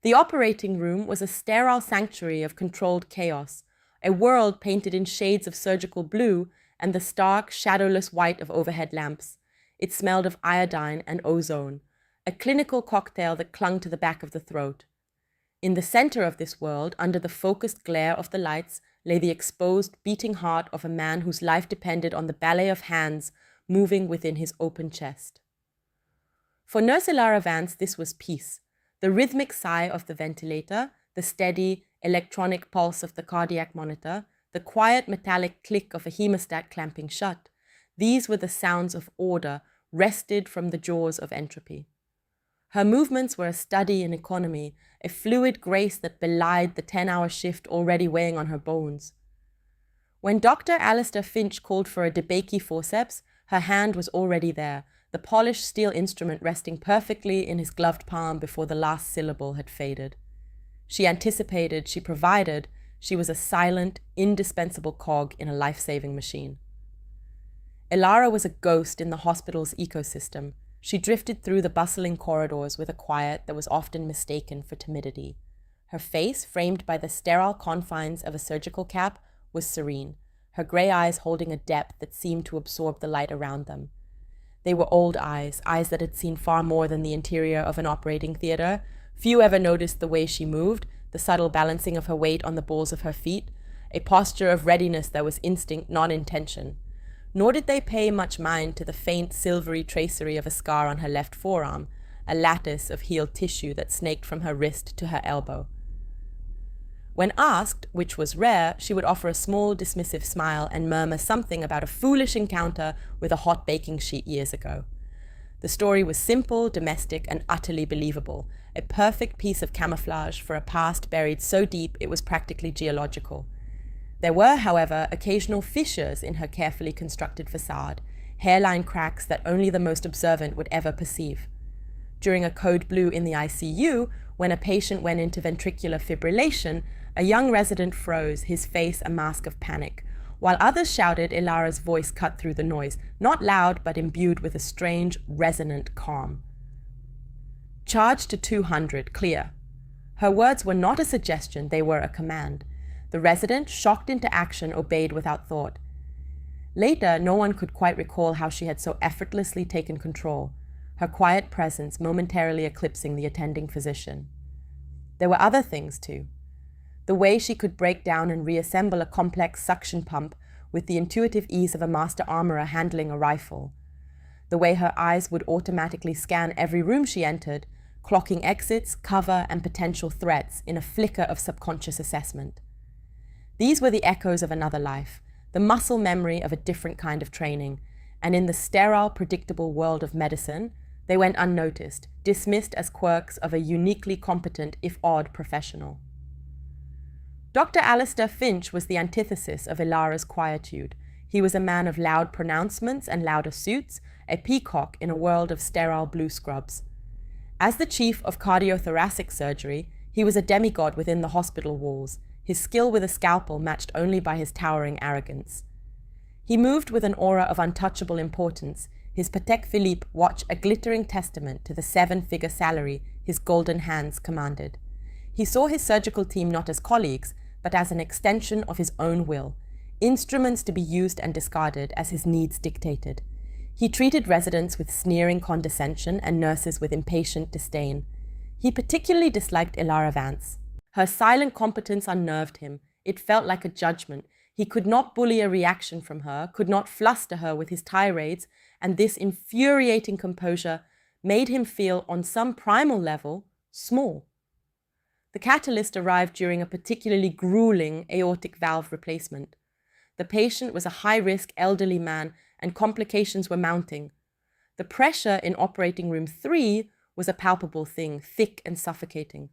The operating room was a sterile sanctuary of controlled chaos, a world painted in shades of surgical blue and the stark, shadowless white of overhead lamps. It smelled of iodine and ozone, a clinical cocktail that clung to the back of the throat. In the center of this world, under the focused glare of the lights, lay the exposed, beating heart of a man whose life depended on the ballet of hands moving within his open chest. For Nurse Elara Vance, this was peace. The rhythmic sigh of the ventilator, the steady, electronic pulse of the cardiac monitor, the quiet metallic click of a hemostat clamping shut, these were the sounds of order wrested from the jaws of entropy. Her movements were a study in economy, a fluid grace that belied the 10-hour shift already weighing on her bones. When Dr. Alistair Finch called for a DeBakey forceps, her hand was already there, the polished steel instrument resting perfectly in his gloved palm before the last syllable had faded. She anticipated, she provided, she was a silent, indispensable cog in a life-saving machine. Elara was a ghost in the hospital's ecosystem. She drifted through the bustling corridors with a quiet that was often mistaken for timidity. Her face, framed by the sterile confines of a surgical cap, was serene, her gray eyes holding a depth that seemed to absorb the light around them. They were old eyes, eyes that had seen far more than the interior of an operating theater. Few ever noticed the way she moved, the subtle balancing of her weight on the balls of her feet, a posture of readiness that was instinct, not intention. Nor did they pay much mind to the faint, silvery tracery of a scar on her left forearm, a lattice of healed tissue that snaked from her wrist to her elbow. When asked, which was rare, she would offer a small, dismissive smile and murmur something about a foolish encounter with a hot baking sheet years ago. The story was simple, domestic, and utterly believable, a perfect piece of camouflage for a past buried so deep it was practically geological. There were, however, occasional fissures in her carefully constructed facade, hairline cracks that only the most observant would ever perceive. During a code blue in the ICU, when a patient went into ventricular fibrillation, a young resident froze, his face a mask of panic, while others shouted. Elara's voice cut through the noise, not loud but imbued with a strange, resonant calm. Charge to 200, clear. Her words were not a suggestion, they were a command. The resident, shocked into action, obeyed without thought. Later, no one could quite recall how she had so effortlessly taken control, her quiet presence momentarily eclipsing the attending physician. There were other things, too. The way she could break down and reassemble a complex suction pump with the intuitive ease of a master armorer handling a rifle. The way her eyes would automatically scan every room she entered, clocking exits, cover, and potential threats in a flicker of subconscious assessment. These were the echoes of another life, the muscle memory of a different kind of training, and in the sterile, predictable world of medicine, they went unnoticed, dismissed as quirks of a uniquely competent, if odd, professional. Dr. Alistair Finch was the antithesis of Elara's quietude. He was a man of loud pronouncements and louder suits, a peacock in a world of sterile blue scrubs. As the chief of cardiothoracic surgery, he was a demigod within the hospital walls, his skill with a scalpel matched only by his towering arrogance. He moved with an aura of untouchable importance, his Patek Philippe watch a glittering testament to the 7-figure salary his golden hands commanded. He saw his surgical team not as colleagues, but as an extension of his own will, instruments to be used and discarded as his needs dictated. He treated residents with sneering condescension and nurses with impatient disdain. He particularly disliked Elara Vance. Her silent competence unnerved him. It felt like a judgment. He could not bully a reaction from her, could not fluster her with his tirades, and this infuriating composure made him feel, on some primal level, small. The catalyst arrived during a particularly grueling aortic valve replacement. The patient was a high-risk elderly man, and complications were mounting. The pressure in operating room 3 was a palpable thing, thick and suffocating.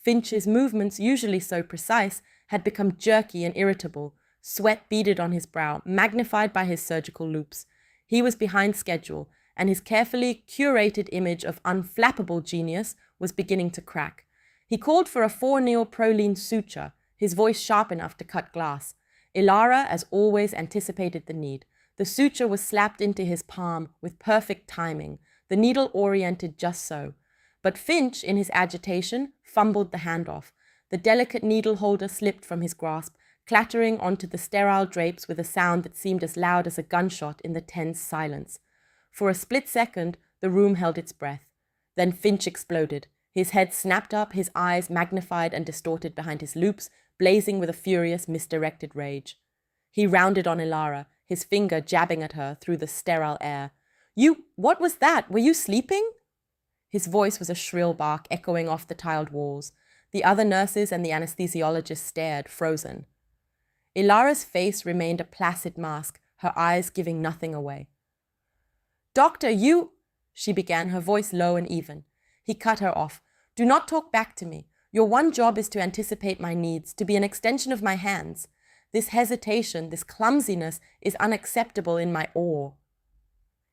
Finch's movements, usually so precise, had become jerky and irritable. Sweat beaded on his brow, magnified by his surgical loops. He was behind schedule, and his carefully curated image of unflappable genius was beginning to crack. He called for a 4-needle proline suture, his voice sharp enough to cut glass. Elara, as always, anticipated the need. The suture was slapped into his palm with perfect timing, the needle oriented just so. But Finch, in his agitation, fumbled the handoff. The delicate needle holder slipped from his grasp, clattering onto the sterile drapes with a sound that seemed as loud as a gunshot in the tense silence. For a split second, the room held its breath. Then Finch exploded. His head snapped up, his eyes magnified and distorted behind his loops, blazing with a furious, misdirected rage. He rounded on Ilara, his finger jabbing at her through the sterile air. What was that? Were you sleeping? His voice was a shrill bark echoing off the tiled walls. The other nurses and the anesthesiologist stared, frozen. Ilara's face remained a placid mask, her eyes giving nothing away. "Doctor, she began, her voice low and even. He cut her off. "Do not talk back to me. Your one job is to anticipate my needs, to be an extension of my hands. This hesitation, this clumsiness is unacceptable in my awe."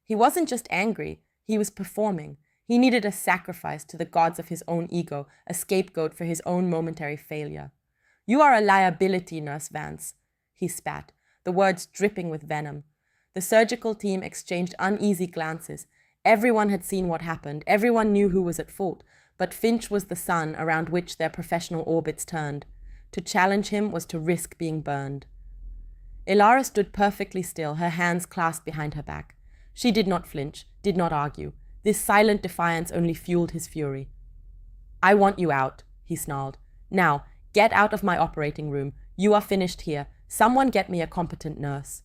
He wasn't just angry, he was performing. He needed a sacrifice to the gods of his own ego, a scapegoat for his own momentary failure. "You are a liability, Nurse Vance," he spat, the words dripping with venom. The surgical team exchanged uneasy glances. Everyone had seen what happened, everyone knew who was at fault, but Finch was the sun around which their professional orbits turned. To challenge him was to risk being burned. Ilara stood perfectly still, her hands clasped behind her back. She did not flinch, did not argue. This silent defiance only fueled his fury. "I want you out," he snarled. "Now, get out of my operating room. You are finished here. Someone get me a competent nurse."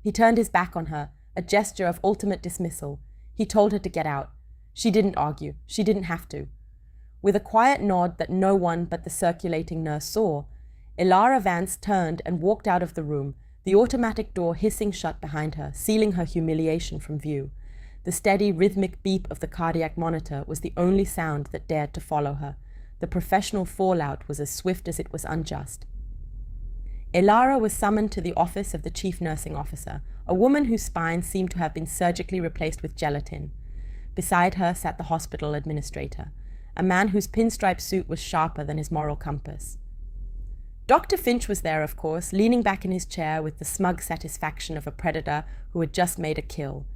He turned his back on her, a gesture of ultimate dismissal. He told her to get out. She didn't argue. She didn't have to. With a quiet nod that no one but the circulating nurse saw, Ilara Vance turned and walked out of the room, the automatic door hissing shut behind her, sealing her humiliation from view. The steady, rhythmic beep of the cardiac monitor was the only sound that dared to follow her. The professional fallout was as swift as it was unjust. Ilara was summoned to the office of the chief nursing officer, a woman whose spine seemed to have been surgically replaced with gelatin. Beside her sat the hospital administrator, a man whose pinstripe suit was sharper than his moral compass. Dr. Finch was there, of course, leaning back in his chair with the smug satisfaction of a predator who had just made a kill.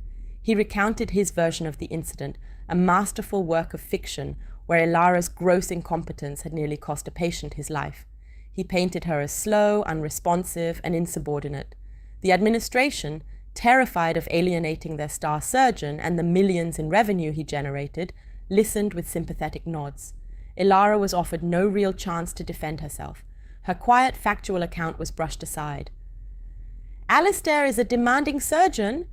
He recounted his version of the incident, a masterful work of fiction where Ilara's gross incompetence had nearly cost a patient his life. He painted her as slow, unresponsive, and insubordinate. The administration, terrified of alienating their star surgeon and the millions in revenue he generated, listened with sympathetic nods. Ilara was offered no real chance to defend herself. Her quiet, factual account was brushed aside. "Alistair is a demanding surgeon,"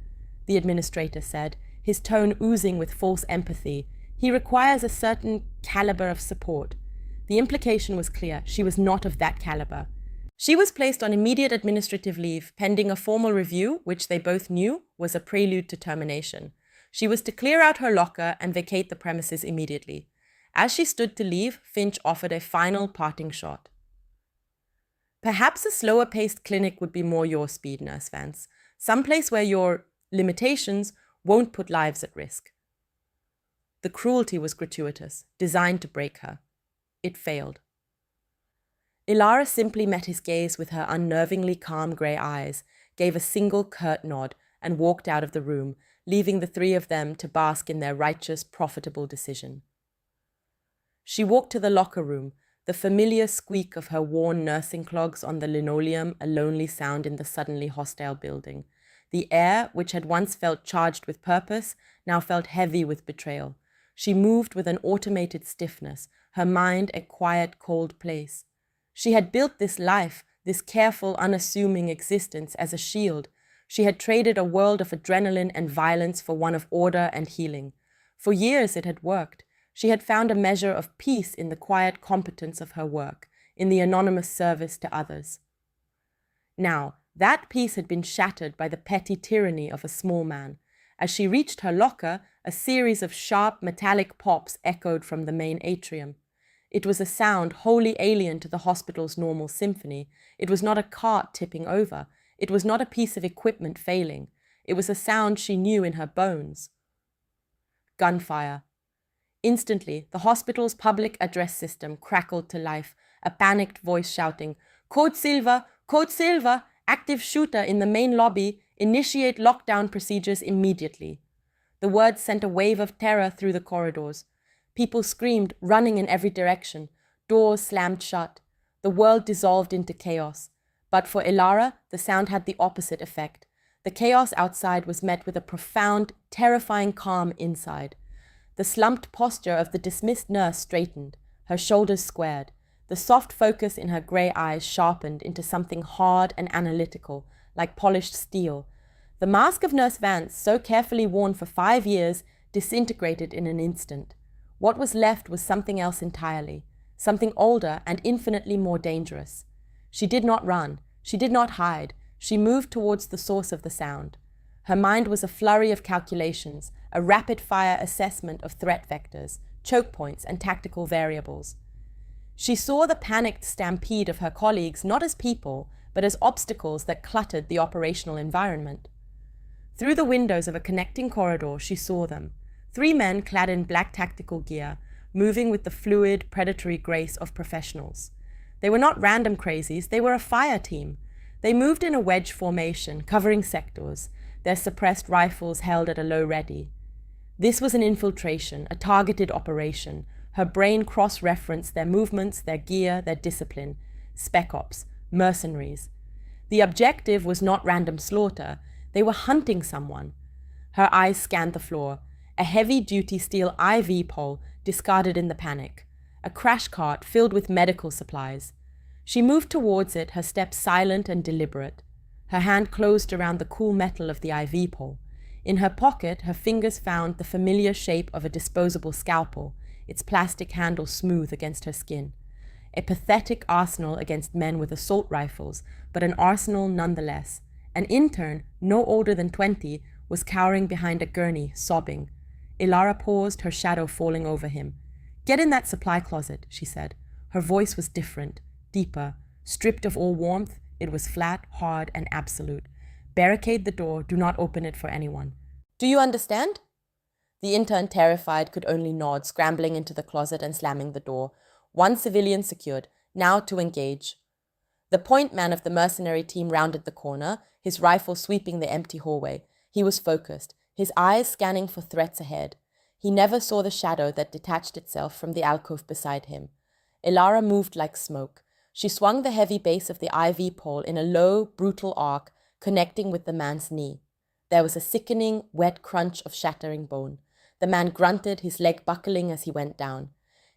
the administrator said, his tone oozing with false empathy. "He requires a certain caliber of support." The implication was clear. She was not of that caliber. She was placed on immediate administrative leave, pending a formal review, which they both knew was a prelude to termination. She was to clear out her locker and vacate the premises immediately. As she stood to leave, Finch offered a final parting shot. "Perhaps a slower-paced clinic would be more your speed, Nurse Vance. Someplace where your limitations won't put lives at risk." The cruelty was gratuitous, designed to break her. It failed. Ilara simply met his gaze with her unnervingly calm grey eyes, gave a single curt nod, and walked out of the room, leaving the three of them to bask in their righteous, profitable decision. She walked to the locker room, the familiar squeak of her worn nursing clogs on the linoleum a lonely sound in the suddenly hostile building. The air, which had once felt charged with purpose, now felt heavy with betrayal. She moved with an automated stiffness, her mind a quiet, cold place. She had built this life, this careful, unassuming existence as a shield. She had traded a world of adrenaline and violence for one of order and healing. For years it had worked. She had found a measure of peace in the quiet competence of her work, in the anonymous service to others. Now, that peace had been shattered by the petty tyranny of a small man. As she reached her locker, a series of sharp, metallic pops echoed from the main atrium. It was a sound wholly alien to the hospital's normal symphony. It was not a cart tipping over. It was not a piece of equipment failing. It was a sound she knew in her bones. Gunfire. Instantly, the hospital's public address system crackled to life, a panicked voice shouting, Code Silver! Code Silver! Active shooter in the main lobby! Initiate lockdown procedures immediately." The words sent a wave of terror through the corridors. People screamed, running in every direction. Doors slammed shut. The world dissolved into chaos. But for Ilara, the sound had the opposite effect. The chaos outside was met with a profound, terrifying calm inside. The slumped posture of the dismissed nurse straightened, her shoulders squared. The soft focus in her grey eyes sharpened into something hard and analytical, like polished steel. The mask of Nurse Vance, so carefully worn for 5 years, disintegrated in an instant. What was left was something else entirely, something older and infinitely more dangerous. She did not run. She did not hide. She moved towards the source of the sound. Her mind was a flurry of calculations, a rapid-fire assessment of threat vectors, choke points, and tactical variables. She saw the panicked stampede of her colleagues not as people, but as obstacles that cluttered the operational environment. Through the windows of a connecting corridor, she saw them. 3 men clad in black tactical gear, moving with the fluid, predatory grace of professionals. They were not random crazies, they were a fire team. They moved in a wedge formation, covering sectors, their suppressed rifles held at a low ready. This was an infiltration, a targeted operation. Her brain cross-referenced their movements, their gear, their discipline. Spec ops, mercenaries. The objective was not random slaughter. They were hunting someone. Her eyes scanned the floor. A heavy-duty steel IV pole discarded in the panic. A crash cart filled with medical supplies. She moved towards it, her steps silent and deliberate. Her hand closed around the cool metal of the IV pole. In her pocket, her fingers found the familiar shape of a disposable scalpel, its plastic handle smooth against her skin. A pathetic arsenal against men with assault rifles, but an arsenal nonetheless. An intern, no older than 20, was cowering behind a gurney, sobbing. Ilara paused, her shadow falling over him. "Get in that supply closet," she said. Her voice was different, deeper. Stripped of all warmth, it was flat, hard, and absolute. "Barricade the door, do not open it for anyone." "Do you understand?" The intern, terrified, could only nod, scrambling into the closet and slamming the door. 1 civilian secured, now to engage. The point man of the mercenary team rounded the corner, his rifle sweeping the empty hallway. He was focused, his eyes scanning for threats ahead. He never saw the shadow that detached itself from the alcove beside him. Ilara moved like smoke. She swung the heavy base of the IV pole in a low, brutal arc, connecting with the man's knee. There was a sickening, wet crunch of shattering bone. The man grunted, his leg buckling as he went down.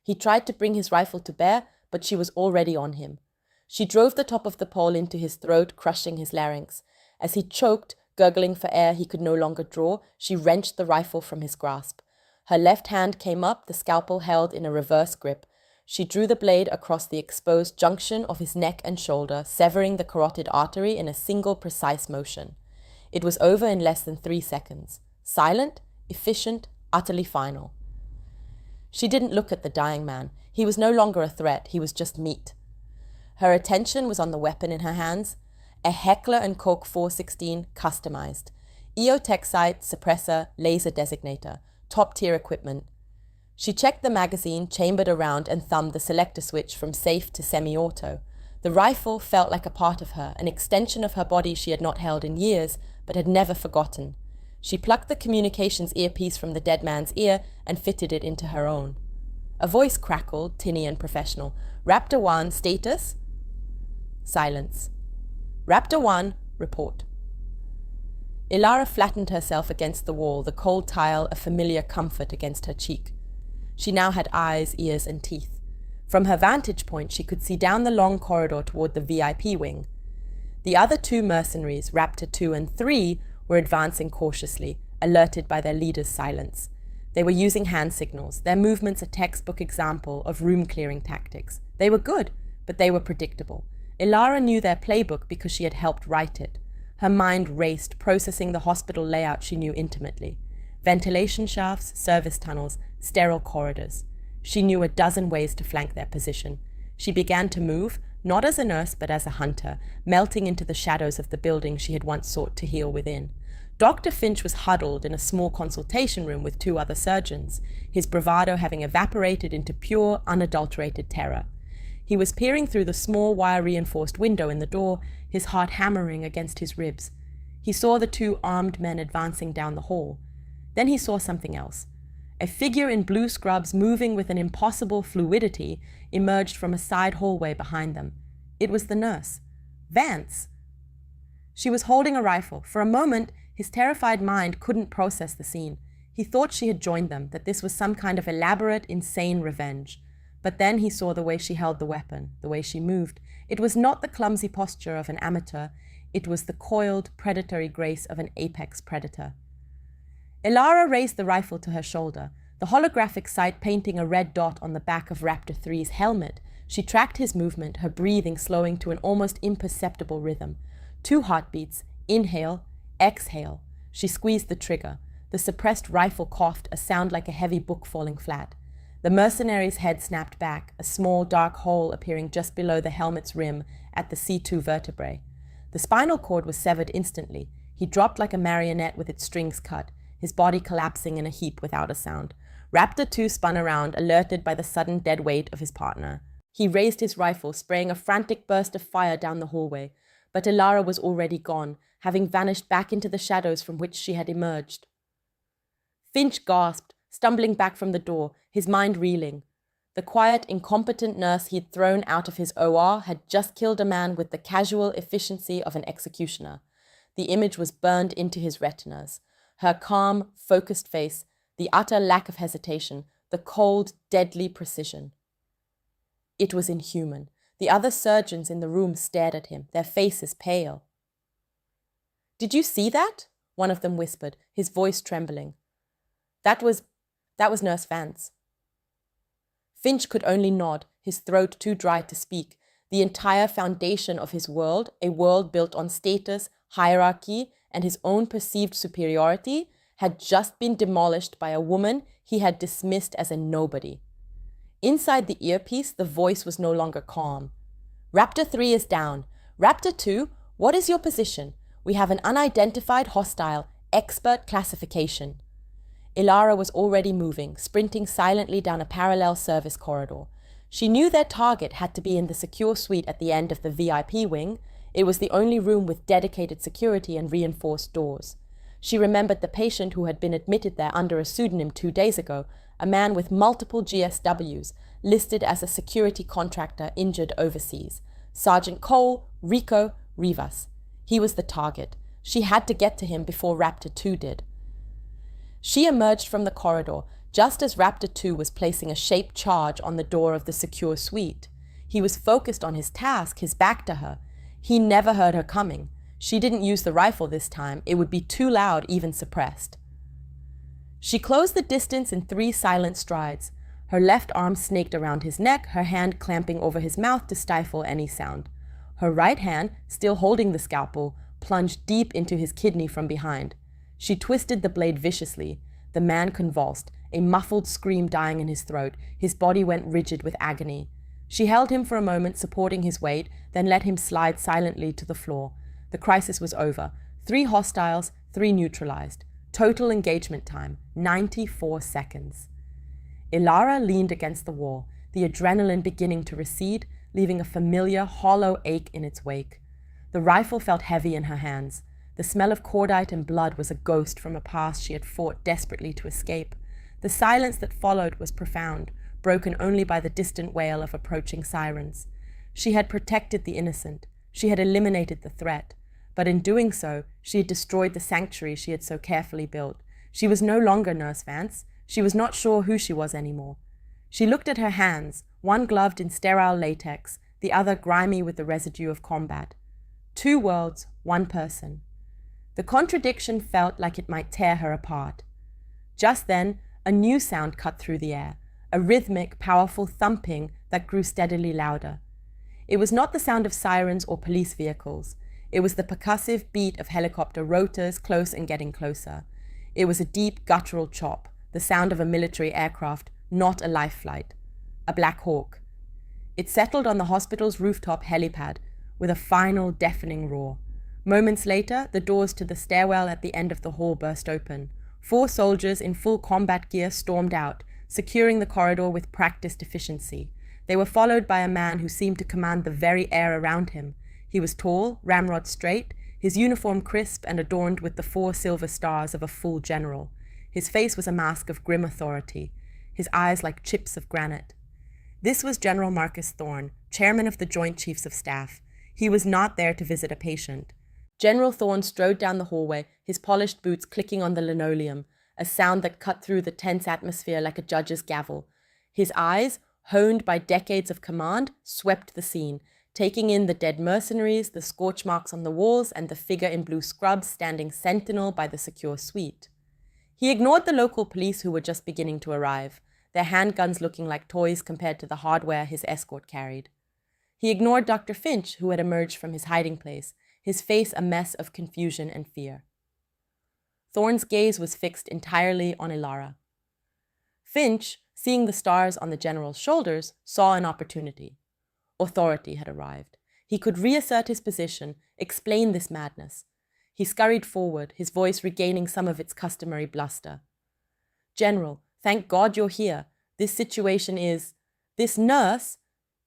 He tried to bring his rifle to bear, but she was already on him. She drove the top of the pole into his throat, crushing his larynx. As he choked, gurgling for air he could no longer draw, she wrenched the rifle from his grasp. Her left hand came up, the scalpel held in a reverse grip. She drew the blade across the exposed junction of his neck and shoulder, severing the carotid artery in a single precise motion. It was over in less than 3 seconds. Silent, efficient, utterly final. She didn't look at the dying man. He was no longer a threat, he was just meat. Her attention was on the weapon in her hands, a Heckler & Koch 416 customized. EOTechsite, suppressor, laser designator, top-tier equipment. She checked the magazine, chambered around, and thumbed the selector switch from safe to semi-auto. The rifle felt like a part of her, an extension of her body she had not held in years, but had never forgotten. She plucked the communications earpiece from the dead man's ear and fitted it into her own. A voice crackled, tinny and professional. "Raptor 1, status?" Silence. "Raptor 1, report." Ilara flattened herself against the wall, the cold tile a familiar comfort against her cheek. She now had eyes, ears, and teeth. From her vantage point, she could see down the long corridor toward the VIP wing. The other 2 mercenaries, Raptor 2 and 3, were advancing cautiously, alerted by their leader's silence. They were using hand signals, their movements a textbook example of room-clearing tactics. They were good, but they were predictable. Ilara knew their playbook because she had helped write it. Her mind raced, processing the hospital layout she knew intimately. Ventilation shafts, service tunnels, sterile corridors. She knew a dozen ways to flank their position. She began to move, not as a nurse but as a hunter, melting into the shadows of the building she had once sought to heal within. Dr. Finch was huddled in a small consultation room with 2 other surgeons, his bravado having evaporated into pure, unadulterated terror. He was peering through the small wire-reinforced window in the door, his heart hammering against his ribs. He saw the 2 armed men advancing down the hall. Then he saw something else. A figure in blue scrubs moving with an impossible fluidity emerged from a side hallway behind them. It was the nurse. Vance! She was holding a rifle. For a moment, his terrified mind couldn't process the scene. He thought she had joined them, that this was some kind of elaborate, insane revenge. But then he saw the way she held the weapon, the way she moved. It was not the clumsy posture of an amateur. It was the coiled, predatory grace of an apex predator. Ilara raised the rifle to her shoulder, the holographic sight painting a red dot on the back of Raptor 3's helmet. She tracked his movement, her breathing slowing to an almost imperceptible rhythm. 2 heartbeats, inhale, exhale. She squeezed the trigger. The suppressed rifle coughed, a sound like a heavy book falling flat. The mercenary's head snapped back, a small dark hole appearing just below the helmet's rim at the C2 vertebrae. The spinal cord was severed instantly. He dropped like a marionette with its strings cut, his body collapsing in a heap without a sound. Raptor 2 spun around, alerted by the sudden dead weight of his partner. He raised his rifle, spraying a frantic burst of fire down the hallway. But Ilara was already gone, having vanished back into the shadows from which she had emerged. Finch gasped, stumbling back from the door, his mind reeling. The quiet, incompetent nurse he had thrown out of his OR had just killed a man with the casual efficiency of an executioner. The image was burned into his retinas. Her calm, focused face, the utter lack of hesitation, the cold, deadly precision. It was inhuman. The other surgeons in the room stared at him, their faces pale. "Did you see that?" one of them whispered, his voice trembling. That was Nurse Vance. Finch could only nod, his throat too dry to speak. The entire foundation of his world, a world built on status, hierarchy, and his own perceived superiority, had just been demolished by a woman he had dismissed as a nobody. Inside the earpiece, the voice was no longer calm. "Raptor 3 is down. Raptor 2, what is your position? We have an unidentified hostile, expert classification." Ilara was already moving, sprinting silently down a parallel service corridor. She knew their target had to be in the secure suite at the end of the VIP wing. It was the only room with dedicated security and reinforced doors. She remembered the patient who had been admitted there under a pseudonym 2 days ago, a man with multiple GSWs, listed as a security contractor injured overseas. Sergeant Cole, Rico, Rivas. He was the target. She had to get to him before Raptor 2 did. She emerged from the corridor just as Raptor 2 was placing a shaped charge on the door of the secure suite. He was focused on his task, his back to her. He never heard her coming. She didn't use the rifle this time. It would be too loud, even suppressed. She closed the distance in 3 silent strides. Her left arm snaked around his neck, her hand clamping over his mouth to stifle any sound. Her right hand, still holding the scalpel, plunged deep into his kidney from behind. She twisted the blade viciously. The man convulsed, a muffled scream dying in his throat. His body went rigid with agony. She held him for a moment, supporting his weight, then let him slide silently to the floor. The crisis was over. 3 hostiles, 3 neutralized. Total engagement time, 94 seconds. Ilara leaned against the wall, the adrenaline beginning to recede, leaving a familiar, hollow ache in its wake. The rifle felt heavy in her hands. The smell of cordite and blood was a ghost from a past she had fought desperately to escape. The silence that followed was profound, broken only by the distant wail of approaching sirens. She had protected the innocent. She had eliminated the threat. But in doing so, she had destroyed the sanctuary she had so carefully built. She was no longer Nurse Vance. She was not sure who she was anymore. She looked at her hands, one gloved in sterile latex, the other grimy with the residue of combat. 2 worlds, 1 person. The contradiction felt like it might tear her apart. Just then, a new sound cut through the air, a rhythmic, powerful thumping that grew steadily louder. It was not the sound of sirens or police vehicles. It was the percussive beat of helicopter rotors, close and getting closer. It was a deep, guttural chop, the sound of a military aircraft, not a life flight. A Black Hawk. It settled on the hospital's rooftop helipad with a final, deafening roar. Moments later, the doors to the stairwell at the end of the hall burst open. 4 soldiers in full combat gear stormed out, securing the corridor with practiced efficiency. They were followed by a man who seemed to command the very air around him. He was tall, ramrod straight, his uniform crisp and adorned with the 4 silver stars of a full general. His face was a mask of grim authority, his eyes like chips of granite. This was General Marcus Thorne, chairman of the Joint Chiefs of Staff. He was not there to visit a patient. General Thorne strode down the hallway, his polished boots clicking on the linoleum, a sound that cut through the tense atmosphere like a judge's gavel. His eyes, honed by decades of command, swept the scene, taking in the dead mercenaries, the scorch marks on the walls, and the figure in blue scrubs standing sentinel by the secure suite. He ignored the local police who were just beginning to arrive, their handguns looking like toys compared to the hardware his escort carried. He ignored Dr. Finch, who had emerged from his hiding place, his face a mess of confusion and fear. Thorne's gaze was fixed entirely on Ilara. Finch, seeing the stars on the general's shoulders, saw an opportunity. Authority had arrived. He could reassert his position, explain this madness. He scurried forward, his voice regaining some of its customary bluster. "General, thank God you're here. This situation is... This nurse,"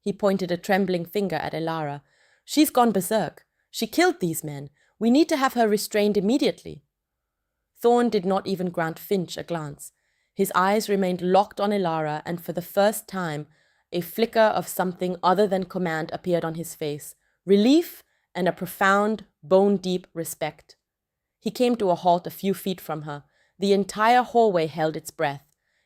he pointed a trembling finger at Ilara, "she's gone berserk. She killed these men. We need to have her restrained immediately." Thorne did not even grant Finch a glance. His eyes remained locked on Ilara, and for the first time, a flicker of something other than command appeared on his face, relief and a profound, bone-deep respect. He came to a halt a few feet from her. The entire hallway held its breath.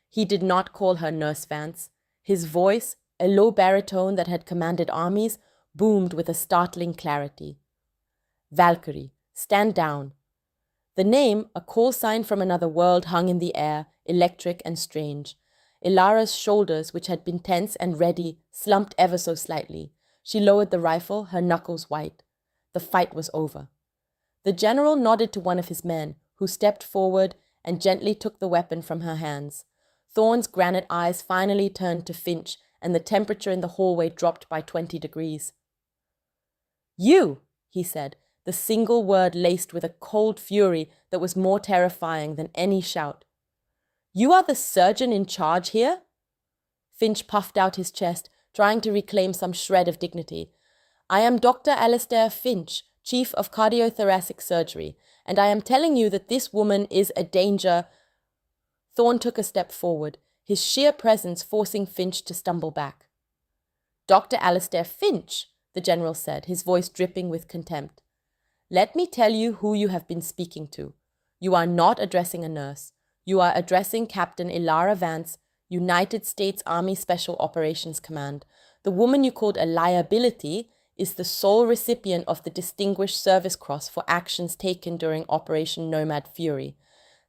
He did not call her Nurse Vance. His voice, a low baritone that had commanded armies, boomed with a startling clarity. "Valkyrie, stand down." The name, a call sign from another world, hung in the air, electric and strange. Ilara's shoulders, which had been tense and ready, slumped ever so slightly. She lowered the rifle, her knuckles white. The fight was over. The general nodded to one of his men, who stepped forward and gently took the weapon from her hands. Thorne's granite eyes finally turned to Finch, and the temperature in the hallway dropped by 20 degrees. "You," he said, the single word laced with a cold fury that was more terrifying than any shout. "You are the surgeon in charge here?" Finch puffed out his chest, trying to reclaim some shred of dignity. "I am Dr. Alistair Finch, Chief of Cardiothoracic Surgery, and I am telling you that this woman is a danger." Thorne took a step forward, his sheer presence forcing Finch to stumble back. "Dr. Alistair Finch," the general said, his voice dripping with contempt. "Let me tell you who you have been speaking to. You are not addressing a nurse. You are addressing Captain Ilara Vance, United States Army Special Operations Command. The woman you called a liability is the sole recipient of the Distinguished Service Cross for actions taken during Operation Nomad Fury.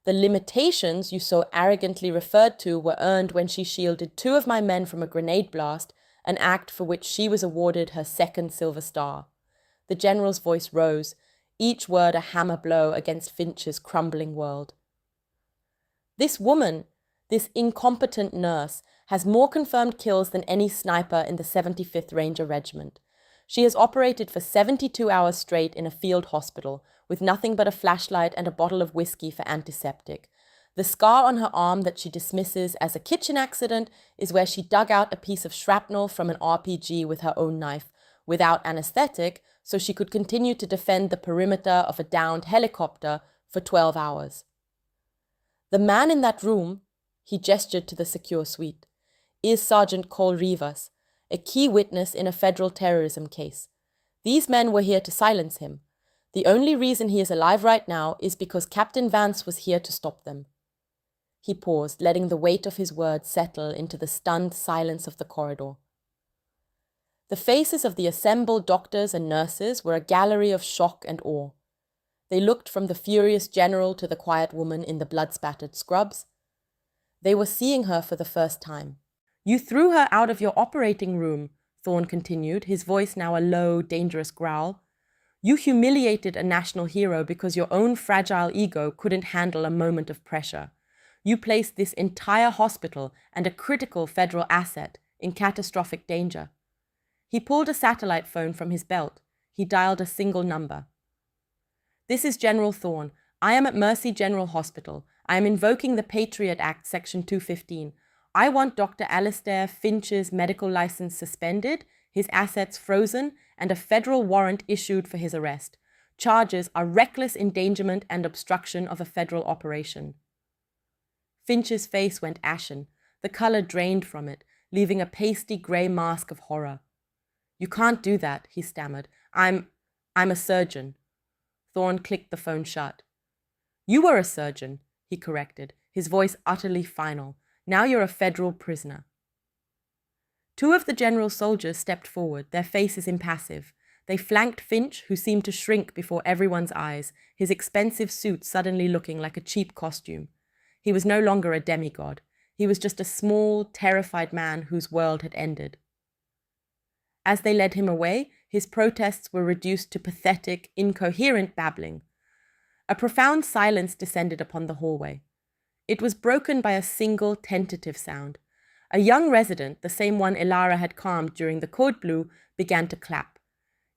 The limitations you so arrogantly referred to were earned when she shielded 2 of my men from a grenade blast, an act for which she was awarded her 2nd Silver Star." The general's voice rose, each word a hammer blow against Finch's crumbling world. "This woman, this incompetent nurse, has more confirmed kills than any sniper in the 75th Ranger Regiment. She has operated for 72 hours straight in a field hospital, with nothing but a flashlight and a bottle of whiskey for antiseptic. The scar on her arm that she dismisses as a kitchen accident is where she dug out a piece of shrapnel from an RPG with her own knife, without anesthetic, so she could continue to defend the perimeter of a downed helicopter for 12 hours. The man in that room," he gestured to the secure suite, "is Sergeant Cole Rivas, a key witness in a federal terrorism case. These men were here to silence him. The only reason he is alive right now is because Captain Vance was here to stop them." He paused, letting the weight of his words settle into the stunned silence of the corridor. The faces of the assembled doctors and nurses were a gallery of shock and awe. They looked from the furious general to the quiet woman in the blood-spattered scrubs. They were seeing her for the first time. "You threw her out of your operating room," Thorne continued, his voice now a low, dangerous growl. "You humiliated a national hero because your own fragile ego couldn't handle a moment of pressure. You placed this entire hospital and a critical federal asset in catastrophic danger." He pulled a satellite phone from his belt. He dialed a single number. "This is General Thorne. I am at Mercy General Hospital. I am invoking the Patriot Act, Section 215. I want Dr. Alistair Finch's medical license suspended, his assets frozen, and a federal warrant issued for his arrest. Charges are reckless endangerment and obstruction of a federal operation." Finch's face went ashen. The color drained from it, leaving a pasty gray mask of horror. "You can't do that," he stammered. I'm a surgeon." Thorne clicked the phone shut. "You were a surgeon," he corrected, his voice utterly final. "Now you're a federal prisoner." Two of the general's soldiers stepped forward, their faces impassive. They flanked Finch, who seemed to shrink before everyone's eyes, his expensive suit suddenly looking like a cheap costume. He was no longer a demigod. He was just a small, terrified man whose world had ended. As they led him away, his protests were reduced to pathetic, incoherent babbling. A profound silence descended upon the hallway. It was broken by a single, tentative sound. A young resident, the same one Ilara had calmed during the code blue, began to clap.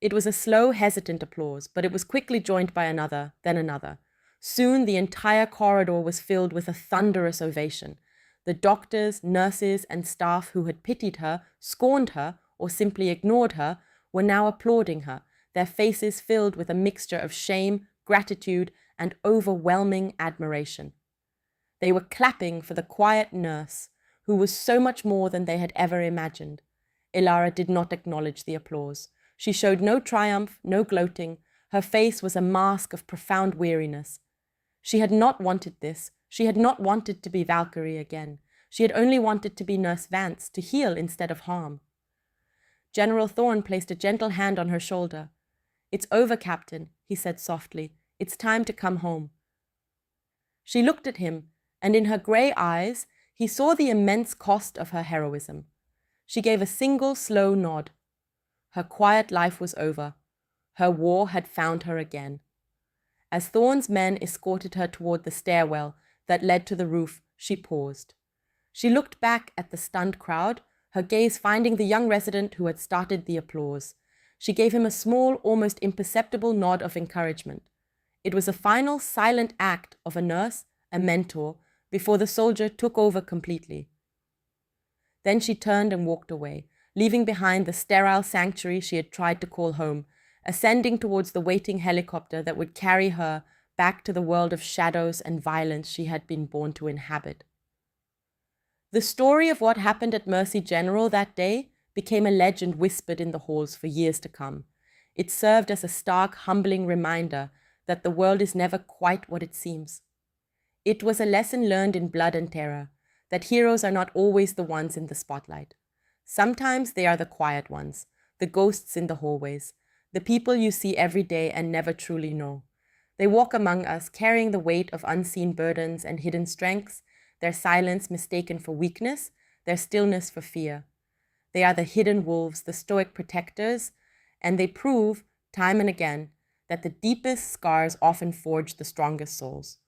It was a slow, hesitant applause, but it was quickly joined by another, then another. Soon the entire corridor was filled with a thunderous ovation. The doctors, nurses, and staff who had pitied her, scorned her, or simply ignored her, were now applauding her, their faces filled with a mixture of shame, gratitude, and overwhelming admiration. They were clapping for the quiet nurse, who was so much more than they had ever imagined. Ilara did not acknowledge the applause. She showed no triumph, no gloating. Her face was a mask of profound weariness. She had not wanted this. She had not wanted to be Valkyrie again. She had only wanted to be Nurse Vance, to heal instead of harm. General Thorne placed a gentle hand on her shoulder. "It's over, Captain," he said softly. "It's time to come home." She looked at him, and in her grey eyes, he saw the immense cost of her heroism. She gave a single slow nod. Her quiet life was over. Her war had found her again. As Thorne's men escorted her toward the stairwell that led to the roof, she paused. She looked back at the stunned crowd, her gaze finding the young resident who had started the applause. She gave him a small, almost imperceptible nod of encouragement. It was a final, silent act of a nurse, a mentor, before the soldier took over completely. Then she turned and walked away, leaving behind the sterile sanctuary she had tried to call home, ascending towards the waiting helicopter that would carry her back to the world of shadows and violence she had been born to inhabit. The story of what happened at Mercy General that day became a legend whispered in the halls for years to come. It served as a stark, humbling reminder that the world is never quite what it seems. It was a lesson learned in blood and terror, that heroes are not always the ones in the spotlight. Sometimes they are the quiet ones, the ghosts in the hallways, the people you see every day and never truly know. They walk among us, carrying the weight of unseen burdens and hidden strengths, their silence mistaken for weakness, their stillness for fear. They are the hidden wolves, the stoic protectors, and they prove, time and again, that the deepest scars often forge the strongest souls.